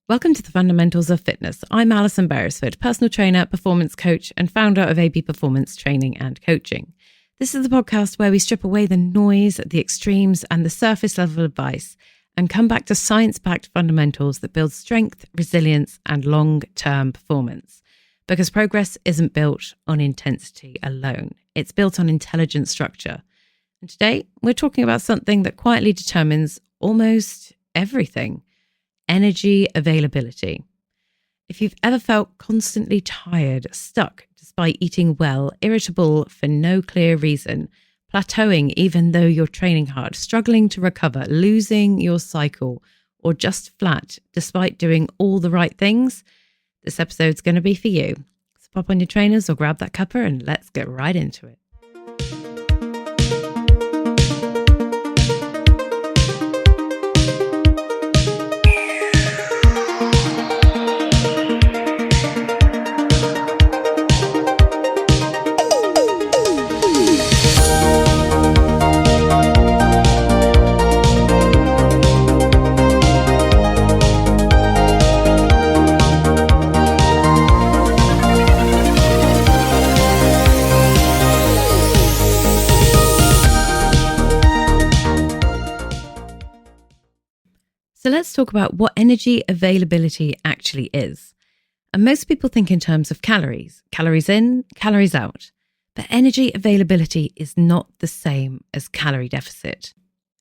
Welcome to the Fundamentals of Fitness. I'm Alison, personal trainer, performance coach, and founder of AB Performance Training and Coaching. This is the podcast where we strip away the noise, the extremes, and the surface level advice and come back to science-backed fundamentals that build strength, resilience, and long-term performance. Because progress isn't built on intensity alone. It's built on intelligent structure. And today, we're talking about something that quietly determines almost everything: energy availability. If you've ever felt constantly tired, stuck despite eating well, irritable for no clear reason, plateauing even though you're training hard, struggling to recover, losing your cycle, or just flat despite doing all the right things, this episode's going to be for you. So pop on your trainers or grab that cuppa and let's get right into it. So let's talk about what energy availability actually is. And most people think in terms of calories. Calories in, calories out. But energy availability is not the same as calorie deficit.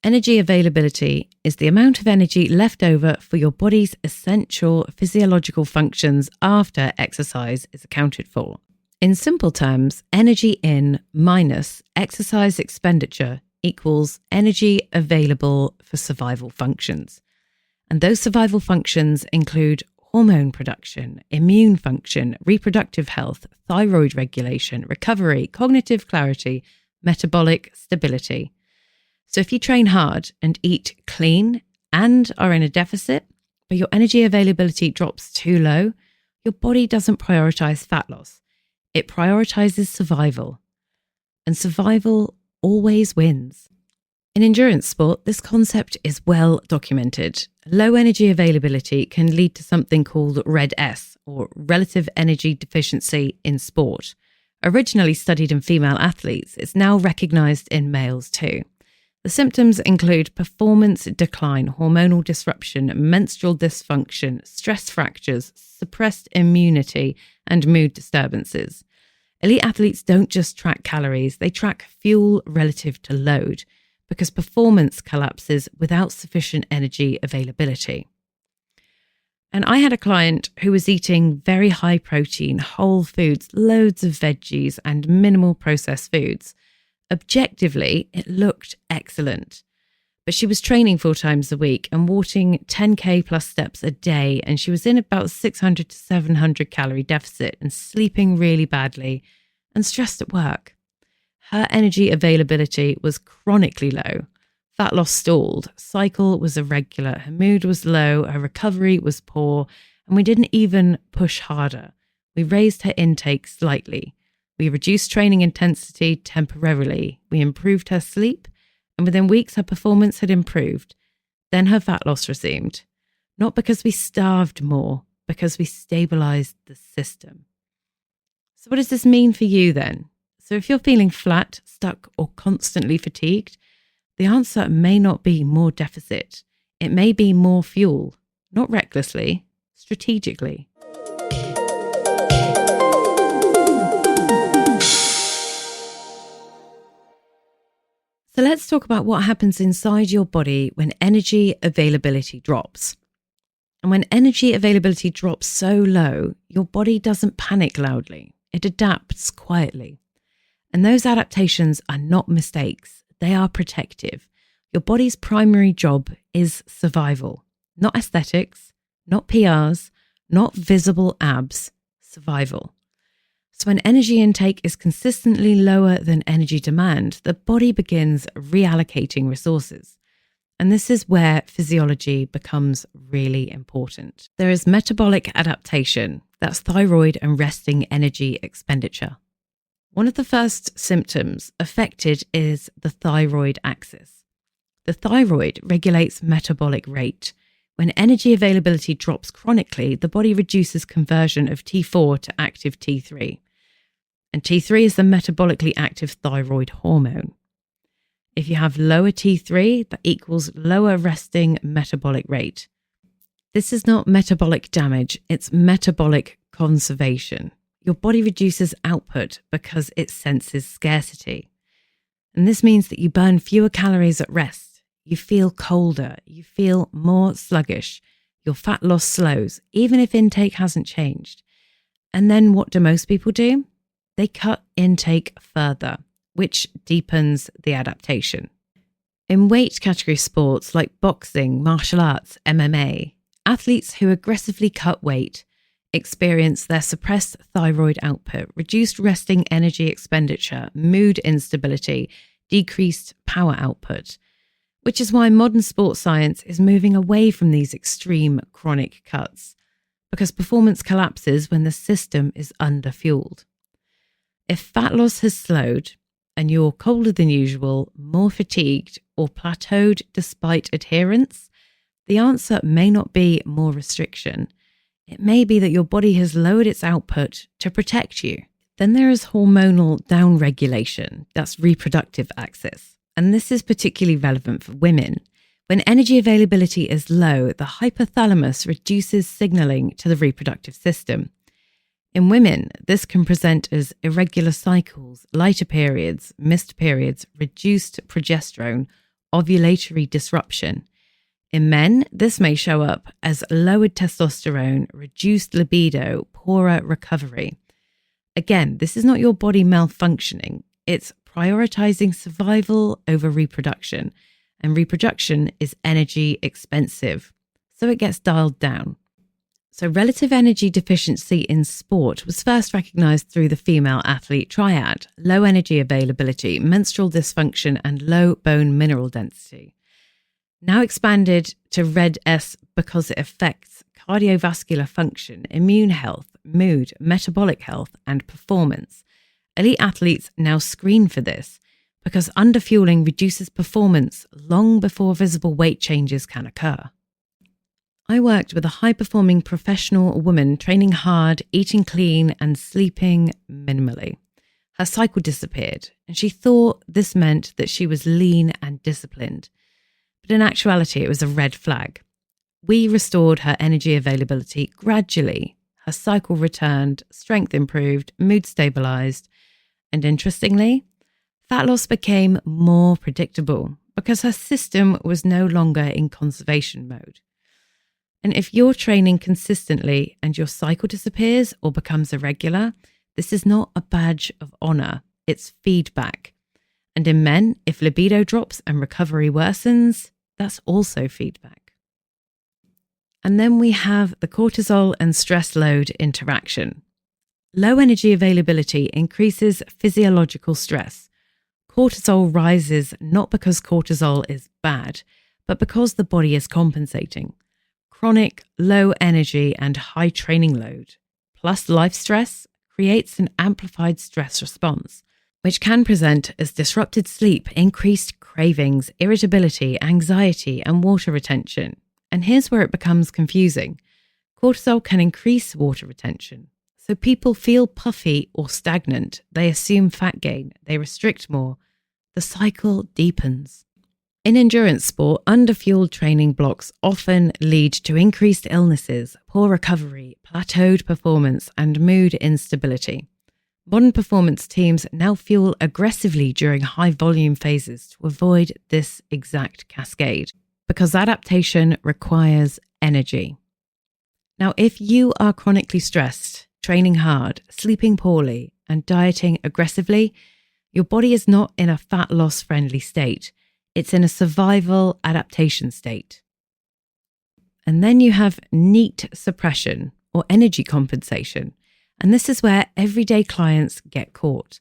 Energy availability is the amount of energy left over for your body's essential physiological functions after exercise is accounted for. In simple terms, energy in minus exercise expenditure equals energy available for survival functions. And those survival functions include hormone production, immune function, reproductive health, thyroid regulation, recovery, cognitive clarity, metabolic stability. So if you train hard and eat clean and are in a deficit, but your energy availability drops too low, your body doesn't prioritize fat loss. It prioritizes survival. And survival always wins. In endurance sport, this concept is well documented. Low energy availability can lead to something called RED-S, or relative energy deficiency in sport. Originally studied in female athletes, it's now recognized in males too. The symptoms include performance decline, hormonal disruption, menstrual dysfunction, stress fractures, suppressed immunity, and mood disturbances. Elite athletes don't just track calories, they track fuel relative to load, because performance collapses without sufficient energy availability. And I had a client who was eating very high protein, whole foods, loads of veggies, and minimal processed foods. Objectively, it looked excellent. But she was training 4 times a week and walking 10K plus steps a day, and she was in about 600 to 700 calorie deficit and sleeping really badly and stressed at work. Her energy availability was chronically low. Fat loss stalled, cycle was irregular, her mood was low, her recovery was poor, and we didn't even push harder. We raised her intake slightly. We reduced training intensity temporarily. We improved her sleep, and within weeks her performance had improved. Then her fat loss resumed. Not because we starved more, because we stabilized the system. So what does this mean for you then? So if you're feeling flat, stuck, or constantly fatigued, the answer may not be more deficit. It may be more fuel, not recklessly, strategically. So let's talk about what happens inside your body when energy availability drops. And when energy availability drops so low, your body doesn't panic loudly. It adapts quietly. And those adaptations are not mistakes. They are protective. Your body's primary job is survival, not aesthetics, not PRs, not visible abs, survival. So when energy intake is consistently lower than energy demand, the body begins reallocating resources. And this is where physiology becomes really important. There is metabolic adaptation, that's thyroid and resting energy expenditure. One of the first symptoms affected is the thyroid axis. The thyroid regulates metabolic rate, When energy availability drops chronically, the body reduces conversion of T4 to active T3. And T3 is the metabolically active thyroid hormone. If you have lower T3, that equals lower resting metabolic rate. This is not metabolic damage, it's metabolic conservation. Your body reduces output because it senses scarcity. And this means that you burn fewer calories at rest. You feel colder, you feel more sluggish, your fat loss slows, even if intake hasn't changed. And then what do most people do? They cut intake further, which deepens the adaptation. In weight category sports like boxing, martial arts, MMA, athletes who aggressively cut weight experience their suppressed thyroid output, reduced resting energy expenditure, mood instability, decreased power output, which is why modern sports science is moving away from these extreme chronic cuts, because performance collapses when the system is underfueled. If fat loss has slowed and you're colder than usual, more fatigued, or plateaued despite adherence, the answer may not be more restriction. It may be that your body has lowered its output to protect you. Then there is hormonal downregulation, that's reproductive axis. And this is particularly relevant for women. When energy availability is low, the hypothalamus reduces signaling to the reproductive system. In women, this can present as irregular cycles, lighter periods, missed periods, reduced progesterone, ovulatory disruption. In men, this may show up as lowered testosterone, reduced libido, poorer recovery. Again, this is not your body malfunctioning. It's prioritizing survival over reproduction. And reproduction is energy expensive, so it gets dialed down. So relative energy deficiency in sport was first recognized through the female athlete triad: low energy availability, menstrual dysfunction, and low bone mineral density. Now expanded to red S because it affects cardiovascular function, immune health, mood, metabolic health, and performance. Elite athletes now screen for this because underfueling reduces performance long before visible weight changes can occur. I worked with a high-performing professional woman training hard, eating clean, and sleeping minimally. Her cycle disappeared, and she thought this meant that she was lean and disciplined. But in actuality, it was a red flag. We restored her energy availability gradually. Her cycle returned, strength improved, mood stabilized, and interestingly, fat loss became more predictable because her system was no longer in conservation mode. And if you're training consistently and your cycle disappears or becomes irregular, this is not a badge of honor, it's feedback. And in men, if libido drops and recovery worsens, that's also feedback. And then we have the cortisol and stress load interaction. Low energy availability increases physiological stress. Cortisol rises not because cortisol is bad, but because the body is compensating. Chronic, low energy and high training load, plus life stress, creates an amplified stress response, which can present as disrupted sleep, increased cravings, irritability, anxiety, and water retention. And here's where it becomes confusing. Cortisol can increase water retention. So people feel puffy or stagnant. They assume fat gain. They restrict more. The cycle deepens. In endurance sport, underfueled training blocks often lead to increased illnesses, poor recovery, plateaued performance, and mood instability. Modern performance teams now fuel aggressively during high-volume phases to avoid this exact cascade, because adaptation requires energy. Now, if you are chronically stressed, training hard, sleeping poorly, and dieting aggressively, your body is not in a fat loss-friendly state. It's in a survival adaptation state. And then you have NEAT suppression, or energy compensation. And this is where everyday clients get caught.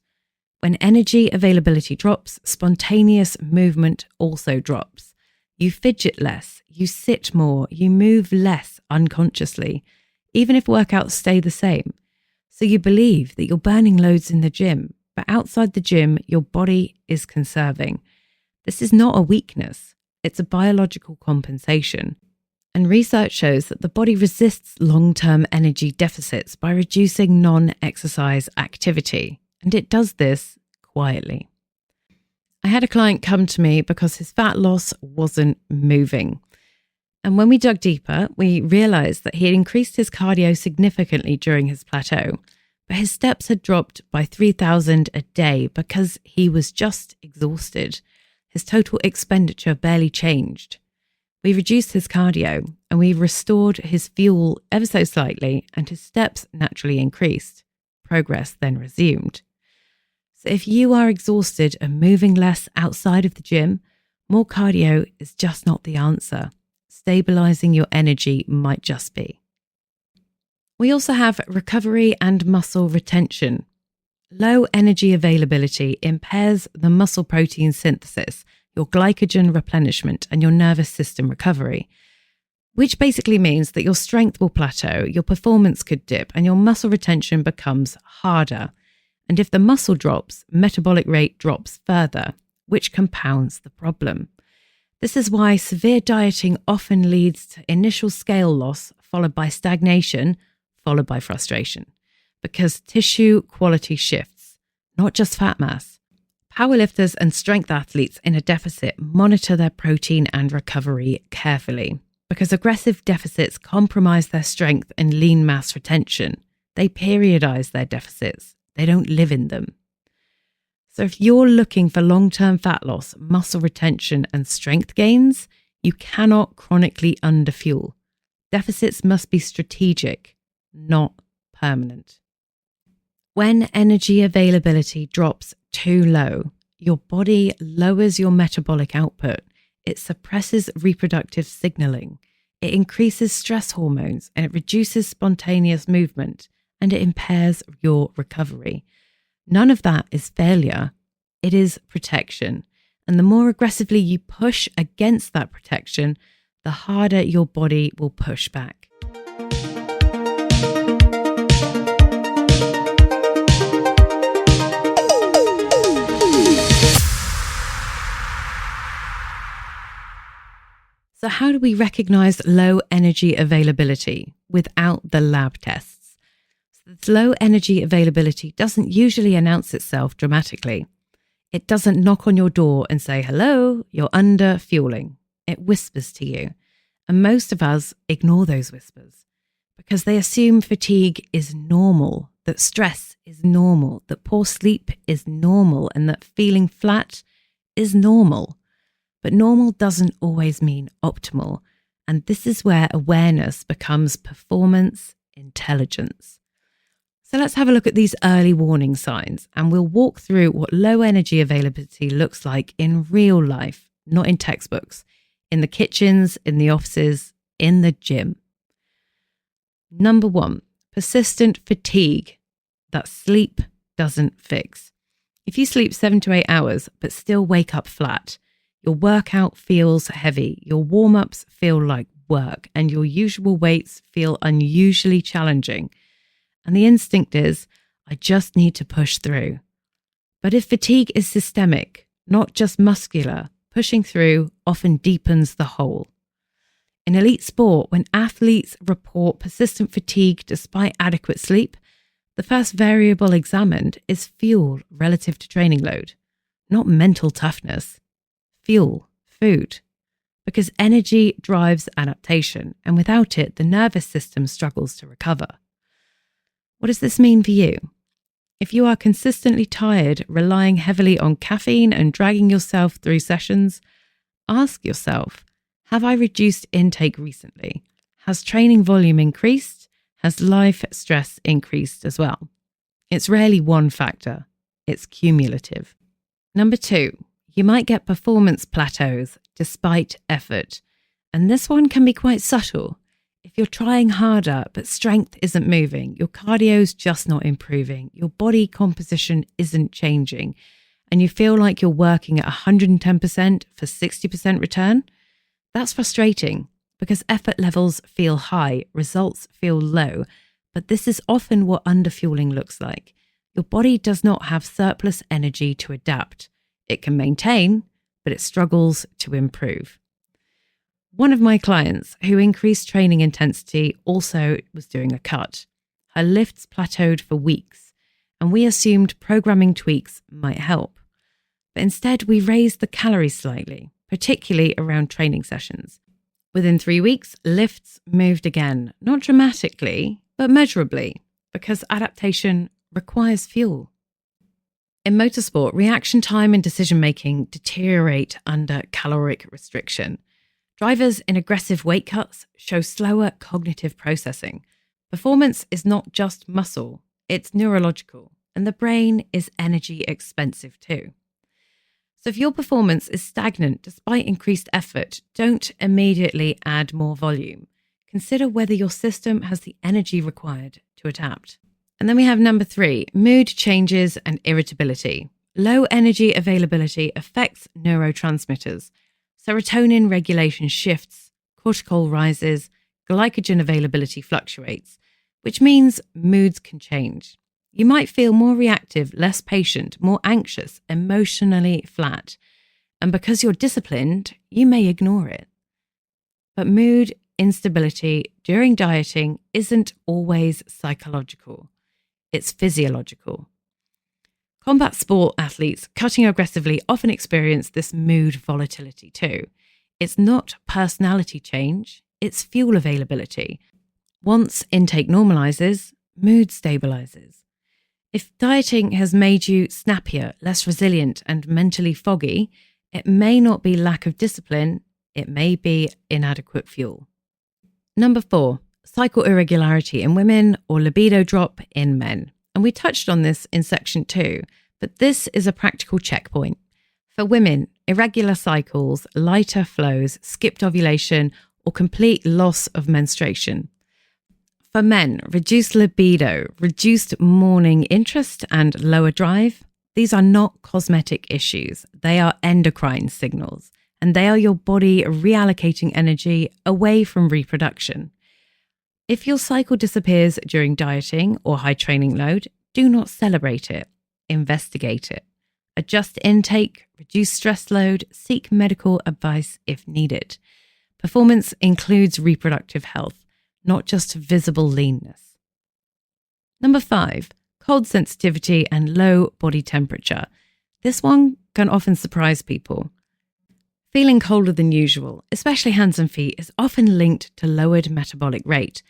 When energy availability drops, spontaneous movement also drops. You fidget less, you sit more, you move less unconsciously, even if workouts stay the same. So you believe that you're burning loads in the gym, but outside the gym, your body is conserving. This is not a weakness, it's a biological compensation. And research shows that the body resists long-term energy deficits by reducing non-exercise activity. And it does this quietly. I had a client come to me because his fat loss wasn't moving. And when we dug deeper, we realized that he had increased his cardio significantly during his plateau, but his steps had dropped by 3,000 a day because he was just exhausted. His total expenditure barely changed. We reduced his cardio and we restored his fuel ever so slightly, and his steps naturally increased. Progress then resumed. So if you are exhausted and moving less outside of the gym, more cardio is just not the answer. Stabilizing your energy might just be. We also have recovery and muscle retention. Low energy availability impairs the muscle protein synthesis, your glycogen replenishment, and your nervous system recovery, which basically means that your strength will plateau, your performance could dip, and your muscle retention becomes harder. And if the muscle drops, metabolic rate drops further, which compounds the problem. This is why severe dieting often leads to initial scale loss, followed by stagnation, followed by frustration, because tissue quality shifts, not just fat mass. Powerlifters and strength athletes in a deficit monitor their protein and recovery carefully, because aggressive deficits compromise their strength and lean mass retention. They periodize their deficits. They don't live in them. So if you're looking for long-term fat loss, muscle retention, and strength gains, you cannot chronically underfuel. Deficits must be strategic, not permanent. When energy availability drops too low, your body lowers your metabolic output. It suppresses reproductive signaling. It increases stress hormones, and it reduces spontaneous movement, and it impairs your recovery. None of that is failure. It is protection. And the more aggressively you push against that protection, the harder your body will push back. So how do we recognize low energy availability without the lab tests? So this low energy availability doesn't usually announce itself dramatically. It doesn't knock on your door and say, hello, you're under fueling. It whispers to you. And most of us ignore those whispers because they assume fatigue is normal, that stress is normal, that poor sleep is normal, and that feeling flat is normal. But normal doesn't always mean optimal. And this is where awareness becomes performance intelligence. So let's have a look at these early warning signs, and we'll walk through what low energy availability looks like in real life, not in textbooks, in the kitchens, in the offices, in the gym. Number 1, persistent fatigue that sleep doesn't fix. If you sleep 7 to 8 hours, but still wake up flat, your workout feels heavy, your warm-ups feel like work, and your usual weights feel unusually challenging. And the instinct is, I just need to push through. But if fatigue is systemic, not just muscular, pushing through often deepens the hole. In elite sport, when athletes report persistent fatigue despite adequate sleep, the first variable examined is fuel relative to training load, not mental toughness. Fuel, food, because energy drives adaptation, and without it, the nervous system struggles to recover. What does this mean for you? If you are consistently tired, relying heavily on caffeine and dragging yourself through sessions, ask yourself, have I reduced intake recently? Has training volume increased? Has life stress increased as well? It's rarely one factor, it's cumulative. Number 2, you might get performance plateaus despite effort. And this one can be quite subtle. If you're trying harder, but strength isn't moving, your cardio's just not improving, your body composition isn't changing, and you feel like you're working at 110% for 60% return, that's frustrating because effort levels feel high, results feel low, but this is often what underfueling looks like. Your body does not have surplus energy to adapt. It can maintain, but it struggles to improve. One of my clients who increased training intensity also was doing a cut. Her lifts plateaued for weeks, and we assumed programming tweaks might help. But instead, we raised the calories slightly, particularly around training sessions. Within 3 weeks, lifts moved again, not dramatically, but measurably, because adaptation requires fuel. In motorsport, reaction time and decision-making deteriorate under caloric restriction. Drivers in aggressive weight cuts show slower cognitive processing. Performance is not just muscle, it's neurological, and the brain is energy expensive too. So if your performance is stagnant despite increased effort, don't immediately add more volume. Consider whether your system has the energy required to adapt. And then we have number 3, mood changes and irritability. Low energy availability affects neurotransmitters. Serotonin regulation shifts, cortisol rises, glycogen availability fluctuates, which means moods can change. You might feel more reactive, less patient, more anxious, emotionally flat. And because you're disciplined, you may ignore it. But mood instability during dieting isn't always psychological. It's physiological. Combat sport athletes cutting aggressively often experience this mood volatility too. It's not personality change, it's fuel availability. Once intake normalizes, mood stabilizes. If dieting has made you snappier, less resilient, and mentally foggy, it may not be lack of discipline, it may be inadequate fuel. Number 4, cycle irregularity in women or libido drop in men. And we touched on this in section 2, but this is a practical checkpoint. For women, irregular cycles, lighter flows, skipped ovulation, or complete loss of menstruation. For men, reduced libido, reduced morning interest, and lower drive. These are not cosmetic issues. They are endocrine signals, and they are your body reallocating energy away from reproduction. If your cycle disappears during dieting or high training load, do not celebrate it. Investigate it. Adjust intake, reduce stress load, seek medical advice if needed. Performance includes reproductive health, not just visible leanness. Number 5, cold sensitivity and low body temperature. This one can often surprise people. Feeling colder than usual, especially hands and feet, is often linked to lowered metabolic rate.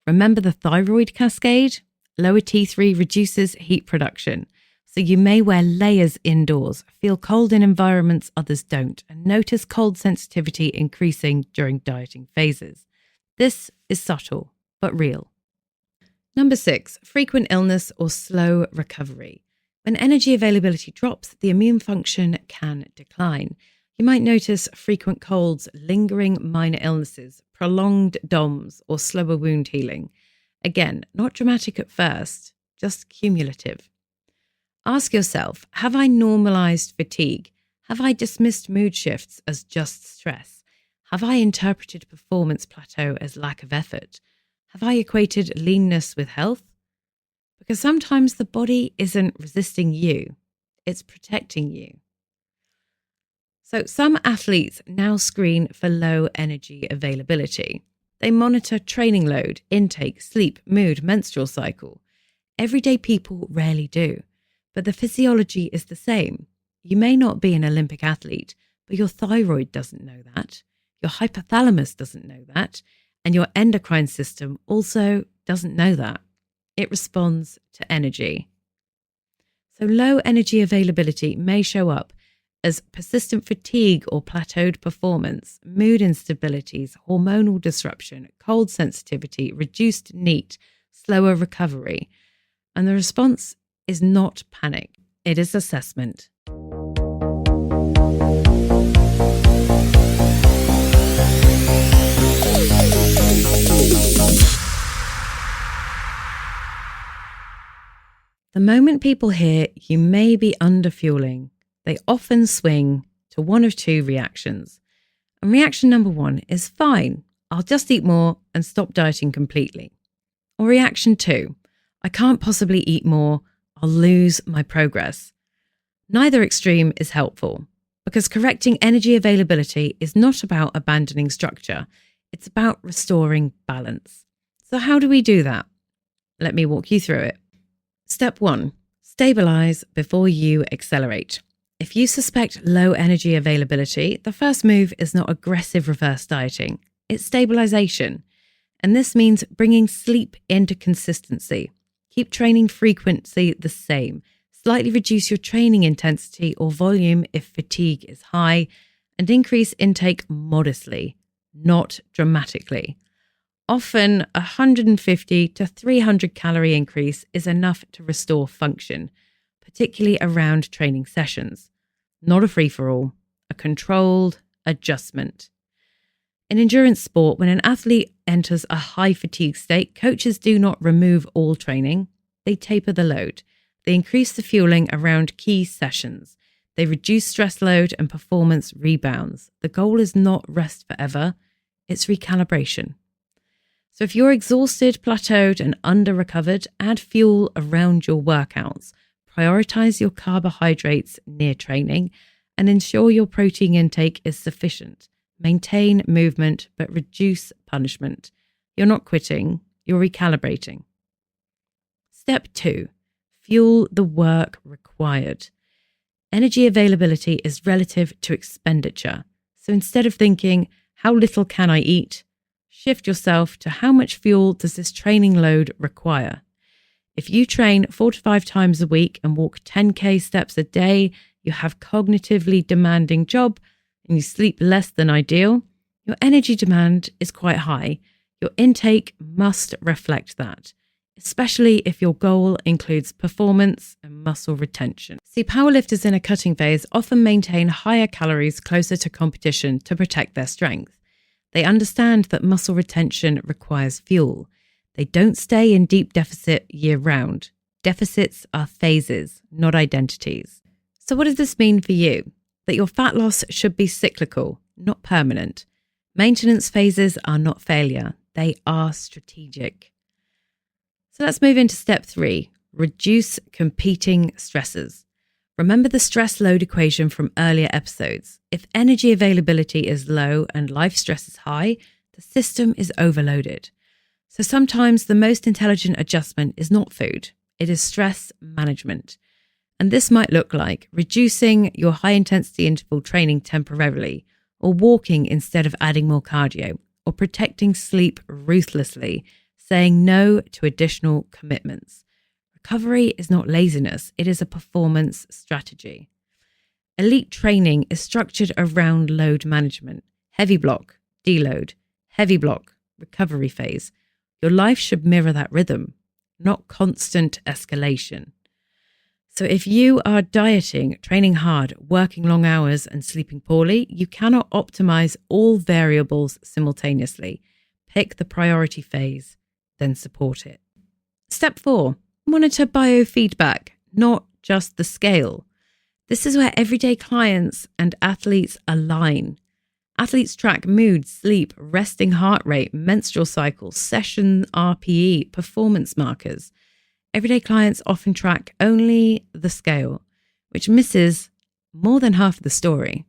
Remember the thyroid cascade? Lower T3 reduces heat production, so you may wear layers indoors, feel cold in environments others don't, and notice cold sensitivity increasing during dieting phases. This is subtle, but real. Number 6, frequent illness or slow recovery. When energy availability drops, the immune function can decline. You might notice frequent colds, lingering minor illnesses, prolonged DOMS, or slower wound healing. Again, not dramatic at first, just cumulative. Ask yourself, have I normalized fatigue? Have I dismissed mood shifts as just stress? Have I interpreted performance plateau as lack of effort? Have I equated leanness with health? Because sometimes the body isn't resisting you, it's protecting you. So some athletes now screen for low energy availability. They monitor training load, intake, sleep, mood, menstrual cycle. Everyday people rarely do, but the physiology is the same. You may not be an Olympic athlete, but your thyroid doesn't know that. Your hypothalamus doesn't know that, and your endocrine system also doesn't know that. It responds to energy. So low energy availability may show up as persistent fatigue or plateaued performance, mood instabilities, hormonal disruption, cold sensitivity, reduced NEAT, slower recovery. And the response is not panic, it is assessment. The moment people hear you may be underfueling, they often swing to one of two reactions. And reaction number 1 is fine, I'll just eat more and stop dieting completely. Or reaction 2, I can't possibly eat more, I'll lose my progress. Neither extreme is helpful Because correcting energy availability is not about abandoning structure, it's about restoring balance. So how do we do that? Let me walk you through it. Step 1, stabilize before you accelerate. If you suspect low energy availability, the first move is not aggressive reverse dieting, it's stabilization. And this means bringing sleep into consistency. Keep training frequency the same. Slightly reduce your training intensity or volume if fatigue is high, and increase intake modestly, not dramatically. Often, 150 to 300 calorie increase is enough to restore function, particularly around training sessions. Not a free-for-all, a controlled adjustment. In endurance sport, when an athlete enters a high fatigue state, coaches do not remove all training. They taper the load. They increase the fueling around key sessions. They reduce stress load and performance rebounds. The goal is not rest forever, it's recalibration. So if you're exhausted, plateaued, and under-recovered, add fuel around your workouts. Prioritize your carbohydrates near training and ensure your protein intake is sufficient. Maintain movement, but reduce punishment. You're not quitting, you're recalibrating. Step 2, fuel the work required. Energy availability is relative to expenditure. So instead of thinking, how little can I eat? Shift yourself to how much fuel does this training load require? If you train 4 to 5 times a week and walk 10K steps a day, you have cognitively demanding job, and you sleep less than ideal, your energy demand is quite high. Your intake must reflect that, especially if your goal includes performance and muscle retention. See, powerlifters in a cutting phase often maintain higher calories closer to competition to protect their strength. They understand that muscle retention requires fuel. They don't stay in deep deficit year-round. Deficits are phases, not identities. So what does this mean for you? That your fat loss should be cyclical, not permanent. Maintenance phases are not failure. They are strategic. So let's move into step 3, reduce competing stresses. Remember the stress load equation from earlier episodes. If energy availability is low and life stress is high, the system is overloaded. So sometimes the most intelligent adjustment is not food, it is stress management. And this might look like reducing your high intensity interval training temporarily, or walking instead of adding more cardio, or protecting sleep ruthlessly, saying no to additional commitments. Recovery is not laziness, it is a performance strategy. Elite training is structured around load management. Heavy block, deload, heavy block, recovery phase. Your life should mirror that rhythm, not constant escalation. So if you are dieting, training hard, working long hours and sleeping poorly, you cannot optimize all variables simultaneously. Pick the priority phase, then support it. Step 4, monitor biofeedback, not just the scale. This is where everyday clients and athletes align. Athletes track mood, sleep, resting heart rate, menstrual cycle, session RPE, performance markers. Everyday clients often track only the scale, which misses more than half of the story.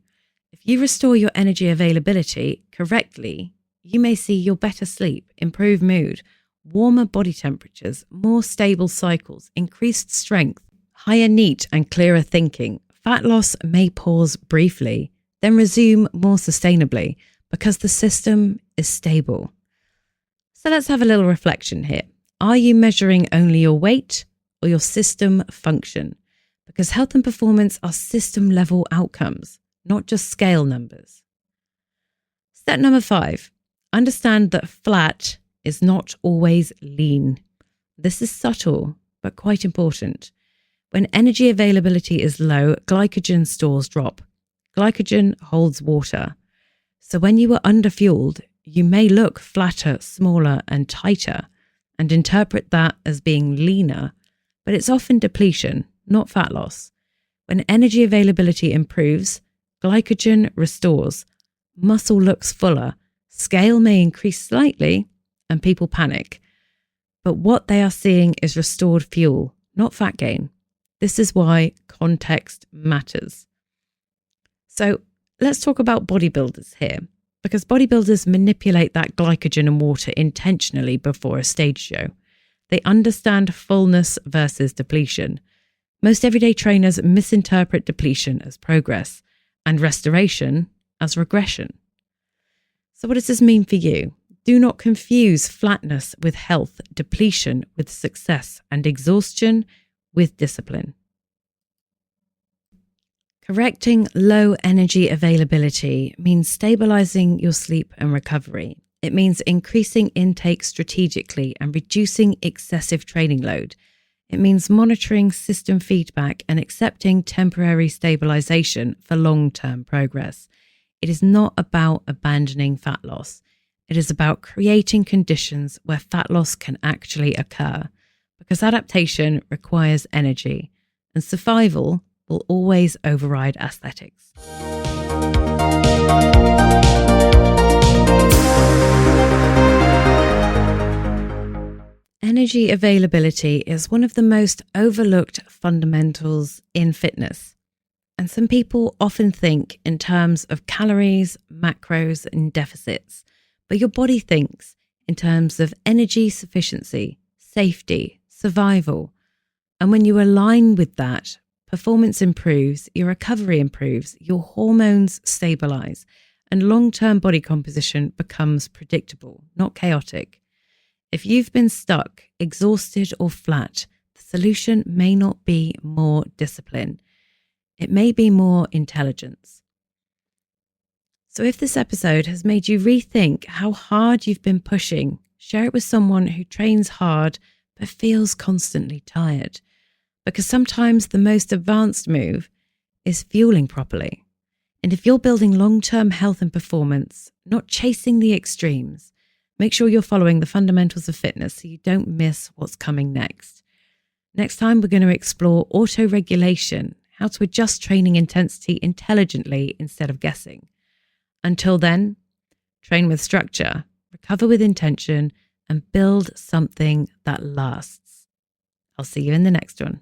If you restore your energy availability correctly, you may see your better sleep, improved mood, warmer body temperatures, more stable cycles, increased strength, higher NEAT and clearer thinking. Fat loss may pause briefly, then resume more sustainably because the system is stable. So let's have a little reflection here. Are you measuring only your weight or your system function? Because health and performance are system level outcomes, not just scale numbers. Step number 5, understand that flat is not always lean. This is subtle, but quite important. When energy availability is low, glycogen stores drop. Glycogen holds water. So when you are underfueled, you may look flatter, smaller, and tighter, and interpret that as being leaner, but it's often depletion, not fat loss. When energy availability improves, glycogen restores, muscle looks fuller, scale may increase slightly, and people panic. But what they are seeing is restored fuel, not fat gain. This is why context matters. So let's talk about bodybuilders here, because bodybuilders manipulate that glycogen and water intentionally before a stage show. They understand fullness versus depletion. Most everyday trainers misinterpret depletion as progress and restoration as regression. So what does this mean for you? Do not confuse flatness with health, depletion with success, and exhaustion with discipline. Correcting low energy availability means stabilizing your sleep and recovery. It means increasing intake strategically and reducing excessive training load. It means monitoring system feedback and accepting temporary stabilization for long-term progress. It is not about abandoning fat loss. It is about creating conditions where fat loss can actually occur, because adaptation requires energy and survival will always override aesthetics. Energy availability is one of the most overlooked fundamentals in fitness. And some people often think in terms of calories, macros, and deficits, but your body thinks in terms of energy sufficiency, safety, survival. And when you align with that, performance improves, your recovery improves, your hormones stabilize, and long-term body composition becomes predictable, not chaotic. If you've been stuck, exhausted, or flat, the solution may not be more discipline. It may be more intelligence. So if this episode has made you rethink how hard you've been pushing, share it with someone who trains hard but feels constantly tired. Because sometimes the most advanced move is fueling properly. And if you're building long-term health and performance, not chasing the extremes, make sure you're following the fundamentals of fitness so you don't miss what's coming next. Next time, we're going to explore auto-regulation, how to adjust training intensity intelligently instead of guessing. Until then, train with structure, recover with intention, and build something that lasts. I'll see you in the next one.